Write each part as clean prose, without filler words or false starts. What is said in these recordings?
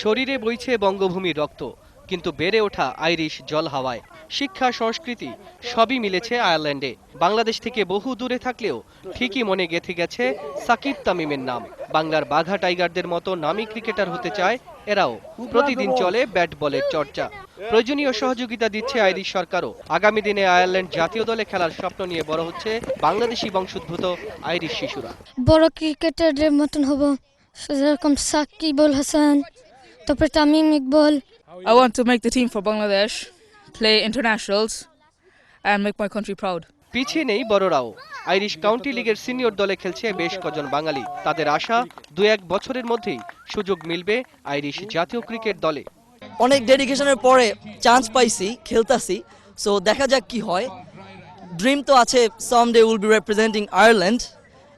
শরীরে বইছে বঙ্গভূমির রক্ত, কিন্তু বেড়ে ওঠা আইরিশ জল হাওয়ায়। শিক্ষা সংস্কৃতি সবই মিলেছে আয়ারল্যান্ডে। বাংলাদেশ থেকে বহু দূরে থাকলেও ঠিকই মনে গেঁথে গেছে সাকিব তামিমের নাম। বাংলার বাঘা টাইগারদের মতো নামী ক্রিকেটার হতে চায় এরাও। প্রতিদিন চলে ব্যাট বলের চর্চা। প্রয়োজনীয় সহযোগিতা দিচ্ছে আইরিশ সরকারও। আগামী দিনে আয়ারল্যান্ড জাতীয় দলে খেলার স্বপ্ন নিয়ে বড় হচ্ছে বাংলাদেশি বংশোদ্ভূত আইরিশ শিশুরা। বড় ক্রিকেটারদের মতন হব, যেরকম সাকিব আল হাসান, তারপরে Tamim Iqbal. I want to make the team for Bangladesh, play internationals and make my country proud. পিছিয়ে নেই বড়রাও। আইরিশ কাউন্টি লিগের সিনিয়র দলে খেলছে বেশ কজন বাঙালি। তাদের আশা 2-1 বছরের মধ্যেই সুযোগ মিলবে আইরিশ জাতীয় ক্রিকেট দলে। অনেক ডেডিকেশনের পরে চান্স পাইছি, খেলতাছি, সো দেখা যাক কি হয়। ড্রিম তো আছে, someday will be representing Ireland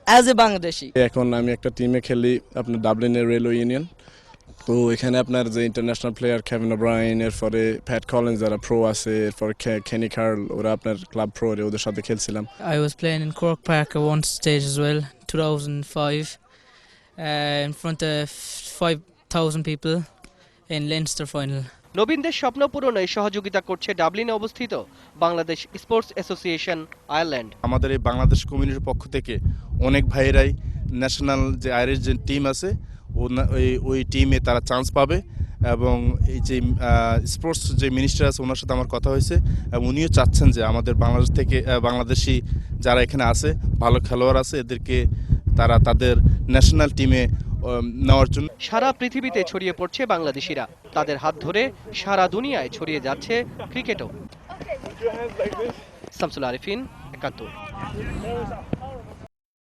as a Bangladeshi. এখন আমি একটা টিমে খেলি আপনার ডাবলিনের রেলওয়ে ইউনিয়ন। তো এখানে আপনার যে ইন্টারন্যাশনাল প্লেয়ার কেভিন ওব্রায়েন, এরপরে প্যাট কলিন্স যারা প্রো আছে, এরপরে কেনি কার্ল, ওরা আপনার ক্লাব প্রো, ওদের সাথে খেলছিলাম। I was playing in Cork Park at one stage as well, 2005, in front of 5,000 people in Leinster final. নবীনদের স্বপ্ন পূরণে সহযোগিতা করছে ডাবলিনে অবস্থিত বাংলাদেশ স্পোর্টস অ্যাসোসিয়েশন আয়ারল্যান্ড। আমাদের এই বাংলাদেশ কমিউনিটির পক্ষ থেকে অনেক ভাইয়েরাই ন্যাশনাল যে আইরিশ যে টিম আছে ওই টিমে তারা চান্স পাবে, এবং এই যে স্পোর্টস যে মিনিস্টার আছে ওনার সাথে আমার কথা হয়েছে, এবং উনিও চাচ্ছেন যে আমাদের বাংলাদেশ থেকে বাংলাদেশি যারা এখানে আছে, ভালো খেলোয়াড় আছে, এদেরকে তারা তাদের ন্যাশনাল টিমে নেওয়ার জন্য। সারা পৃথিবীতে ছড়িয়ে পড়ছে বাংলাদেশিরা। তাদের হাত ধরে সারা দুনিয়ায় ছড়িয়ে যাচ্ছে ক্রিকেটও। শামসুল আরিফিন, ৭১।